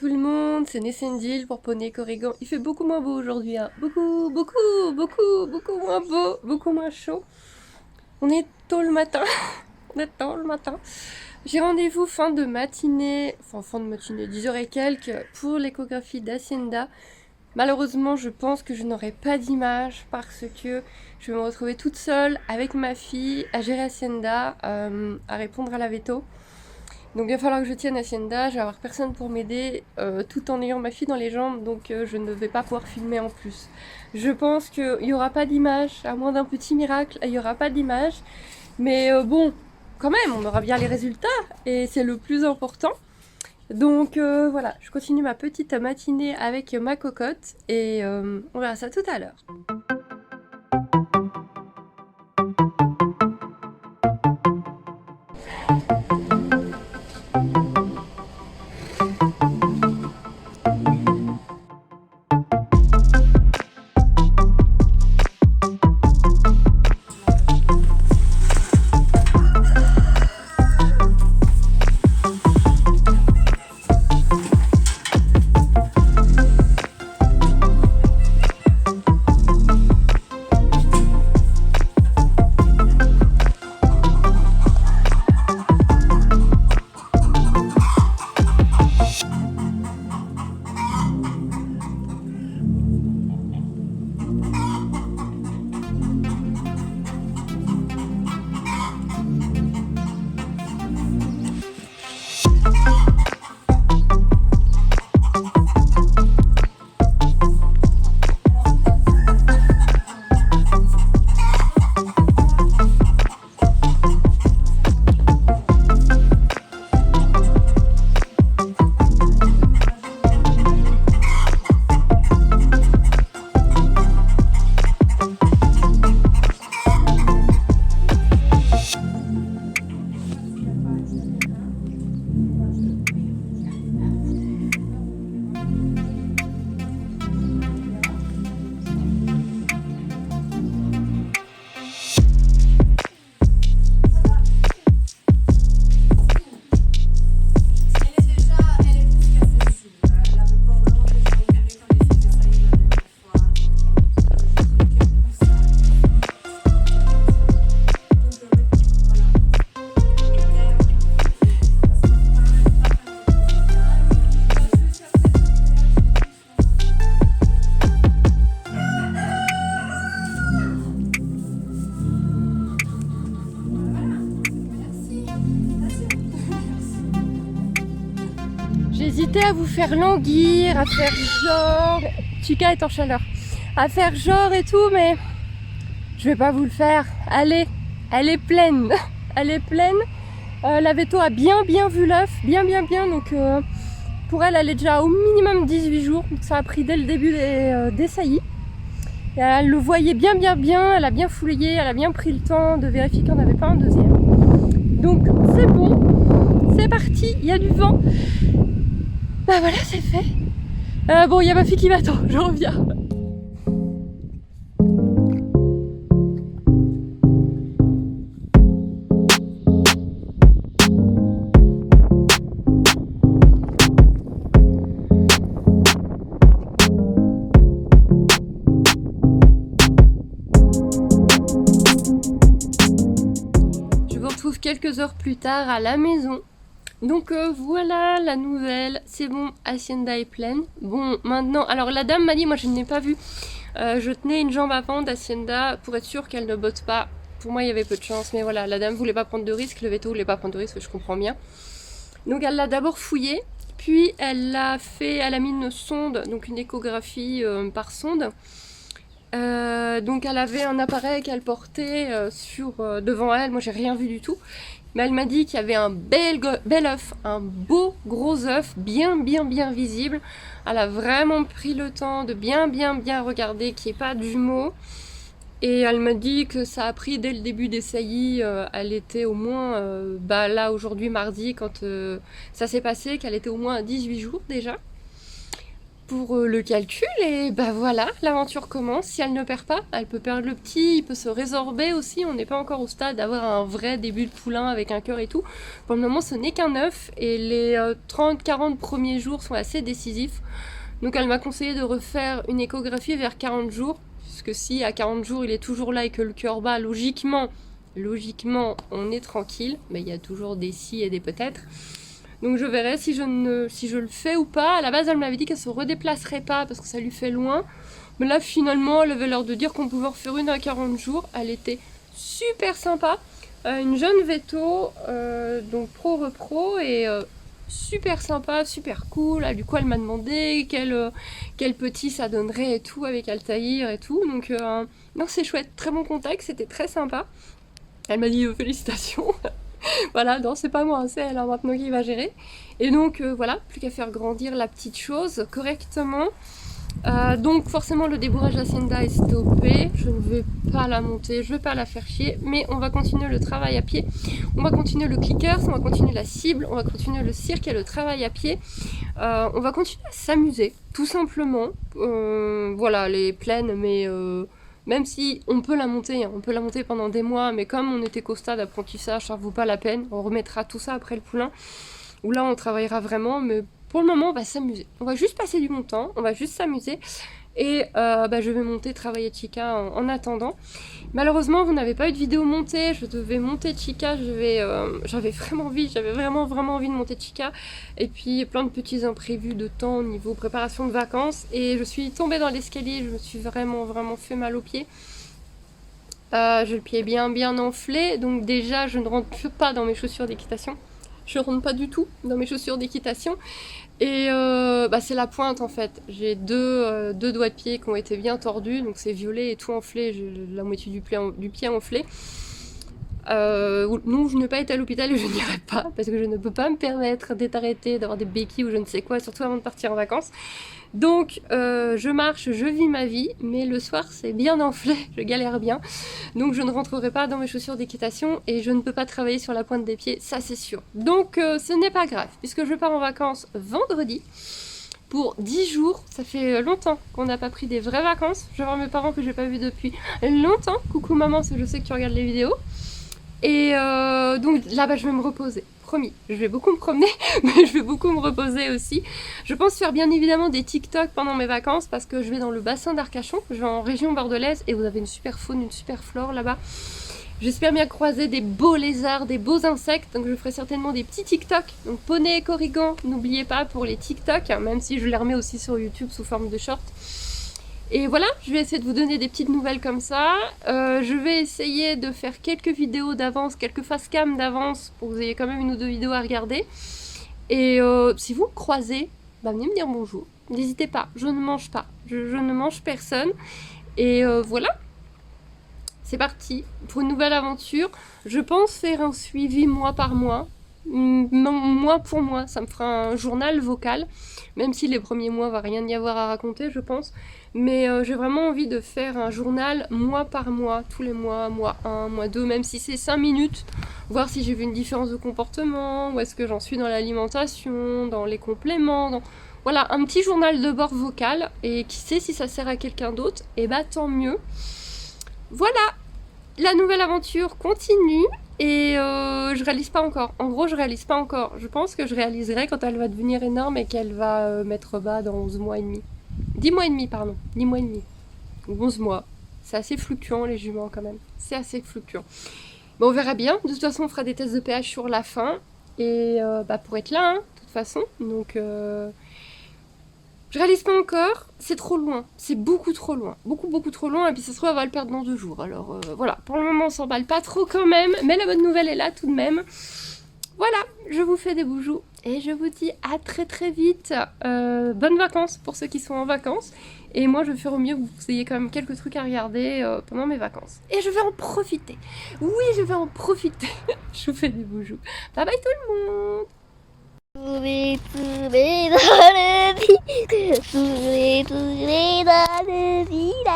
tout le monde, c'est Nessendil pour Poney Corrigan. Il fait beaucoup moins beau aujourd'hui, hein. Beaucoup moins beau, beaucoup moins chaud. On est tôt le matin, on est tôt le matin. J'ai rendez-vous fin de matinée, 10h et quelques, pour l'échographie d'Hacienda. Malheureusement, je pense que je n'aurai pas d'image parce que je vais me retrouver toute seule avec ma fille à gérer Hacienda, à répondre à la veto. Donc il va falloir que je tienne Hacienda, je vais avoir personne pour m'aider, tout en ayant ma fille dans les jambes, donc je ne vais pas pouvoir filmer en plus. Je pense qu'il n'y aura pas d'image, à moins d'un petit miracle, il n'y aura pas d'image. Mais bon, quand même, on aura bien les résultats, et c'est le plus important. Donc voilà, je continue ma petite matinée avec ma cocotte, et on verra ça tout à l'heure. J'hésitais à vous faire languir, à faire genre... Chica est en chaleur. À faire genre et tout, mais je vais pas vous le faire. Allez, elle est pleine. Elle est pleine. La veto a bien vu l'œuf. Bien. Donc pour elle, elle est déjà au minimum 18 jours. Donc ça a pris dès le début des saillies. Et elle le voyait bien. Elle a bien fouillé. Elle a bien pris le temps de vérifier qu'il n'y en avait pas un deuxième. Donc c'est bon. C'est parti. Il y a du vent. Bah voilà, c'est fait. Bon, il y a ma fille qui m'attend, je reviens. Je vous retrouve quelques heures plus tard à la maison. Donc voilà la nouvelle, c'est bon, Hacienda est pleine. Bon, maintenant, alors la dame m'a dit, moi je ne l'ai pas vu, je tenais une jambe avant d'Hacienda pour être sûre qu'elle ne botte pas. Pour moi il y avait peu de chance, mais voilà, la dame voulait pas prendre de risque, le veto voulait pas prendre de risque, je comprends bien. Donc elle l'a d'abord fouillé, puis elle a mis une sonde, donc une échographie par sonde. Donc elle avait un appareil qu'elle portait devant elle, moi j'ai rien vu du tout. Mais elle m'a dit qu'il y avait un bel œuf, un beau gros œuf, bien visible. Elle a vraiment pris le temps de bien regarder qu'il n'y ait pas de jumeaux. Et elle m'a dit que ça a pris dès le début des saillies. Elle était au moins, là aujourd'hui mardi, quand ça s'est passé, qu'elle était au moins à 18 jours déjà. pour le calcul et bah voilà, l'aventure commence. Si elle ne perd pas, elle peut perdre le petit, il peut se résorber aussi. On n'est pas encore au stade d'avoir un vrai début de poulain avec un cœur et tout. Pour le moment, ce n'est qu'un œuf et les 30-40 premiers jours sont assez décisifs. Donc elle m'a conseillé de refaire une échographie vers 40 jours, puisque si à 40 jours il est toujours là et que le cœur bat, logiquement, on est tranquille, mais il y a toujours des si et des peut-être. Donc je verrai si je le fais ou pas. À la base, elle m'avait dit qu'elle se redéplacerait pas parce que ça lui fait loin. Mais là, finalement, elle avait l'air de dire qu'on pouvait en faire une à 40 jours. Elle était super sympa. Une jeune veto, donc pro-repro, et super sympa, super cool. Du coup, elle m'a demandé quel petit ça donnerait et tout, avec Altaïr et tout. Donc, non, c'est chouette. Très bon contact, c'était très sympa. Elle m'a dit félicitations. Voilà, non, c'est pas moi, c'est elle maintenant qui va gérer. Et donc voilà, plus qu'à faire grandir la petite chose correctement. Donc forcément le débourrage d'Hacienda est stoppé, je ne vais pas la monter, je ne vais pas la faire chier, mais on va continuer le travail à pied, on va continuer le clicker, on va continuer la cible, on va continuer le cirque et le travail à pied, on va continuer à s'amuser, tout simplement. Voilà, les plaines, mais... même si on peut la monter, hein, on peut la monter pendant des mois, mais comme on était qu'au stade d'apprentissage, ça ne vaut pas la peine. On remettra tout ça après le poulain, où là on travaillera vraiment, mais pour le moment on va s'amuser. On va juste passer du bon temps, on va juste s'amuser, et je vais monter, travailler Chica en attendant. Malheureusement vous n'avez pas eu de vidéo montée, je devais monter Chica, j'avais vraiment envie de monter Chica, et puis plein de petits imprévus de temps au niveau préparation de vacances, et je suis tombée dans l'escalier, je me suis vraiment fait mal aux pieds. J'ai le pied bien enflé, donc déjà je ne rentre pas dans mes chaussures d'équitation. Je rentre pas du tout dans mes chaussures d'équitation. Et c'est la pointe en fait. J'ai deux doigts de pied qui ont été bien tordus, donc c'est violet et tout enflé. J'ai la moitié du pied enflé. Non, je n'ai pas été à l'hôpital et je n'irai pas parce que je ne peux pas me permettre d'être arrêtée, d'avoir des béquilles ou je ne sais quoi, surtout avant de partir en vacances. Donc je marche, je vis ma vie, mais le soir c'est bien enflé, je galère bien. Donc je ne rentrerai pas dans mes chaussures d'équitation et je ne peux pas travailler sur la pointe des pieds, ça c'est sûr. Donc ce n'est pas grave, puisque je pars en vacances vendredi pour 10 jours. Ça fait longtemps qu'on n'a pas pris des vraies vacances. Je vais voir mes parents que j'ai pas vus depuis longtemps. Coucou maman, parce que je sais que tu regardes les vidéos. Et donc là-bas je vais me reposer, promis. Je vais beaucoup me promener, mais je vais beaucoup me reposer aussi. Je pense faire bien évidemment des TikTok pendant mes vacances parce que je vais dans le bassin d'Arcachon, je vais en région bordelaise et vous avez une super faune, une super flore là-bas. J'espère bien croiser des beaux lézards, des beaux insectes, donc je ferai certainement des petits TikTok. Donc poney et corrigan, n'oubliez pas pour les TikTok, hein, même si je les remets aussi sur YouTube sous forme de short. Et voilà, je vais essayer de vous donner des petites nouvelles comme ça. Je vais essayer de faire quelques vidéos d'avance, quelques face cam d'avance pour que vous ayez quand même une ou deux vidéos à regarder. Et si vous me croisez, venez me dire bonjour. N'hésitez pas, je ne mange pas, je ne mange personne. Et voilà, c'est parti pour une nouvelle aventure. Je pense faire un suivi mois par mois. Mois pour mois, ça me fera un journal vocal, même si les premiers mois va rien y avoir à raconter je pense, mais j'ai vraiment envie de faire un journal mois par mois, tous les mois, mois 1, mois 2, même si c'est 5 minutes, voir si j'ai vu une différence de comportement, où est-ce que j'en suis dans l'alimentation, dans les compléments, voilà, un petit journal de bord vocal, et qui sait si ça sert à quelqu'un d'autre, et bah tant mieux. Voilà, la nouvelle aventure continue. Et je réalise pas encore. En gros, je réalise pas encore. Je pense que je réaliserai quand elle va devenir énorme et qu'elle va mettre bas dans 11 mois et demi. 10 mois et demi, pardon. 10 mois et demi. 11 mois. C'est assez fluctuant, les juments, quand même. C'est assez fluctuant. Bon, on verra bien. De toute façon, on fera des tests de pH sur la fin. Et pour être là, hein, de toute façon. Donc, je réalise pas encore, c'est trop loin, c'est beaucoup trop loin, beaucoup trop loin, et puis ça se trouve elle va le perdre dans 2 jours, alors voilà, pour le moment on s'emballe pas trop quand même, mais la bonne nouvelle est là tout de même. Voilà, je vous fais des boujous, et je vous dis à très vite, bonnes vacances pour ceux qui sont en vacances, et moi je vais faire au mieux que vous ayez quand même quelques trucs à regarder pendant mes vacances, et je vais en profiter, oui je vais en profiter, je vous fais des boujous, bye bye tout le monde. つれつれだれびつれつれだれびら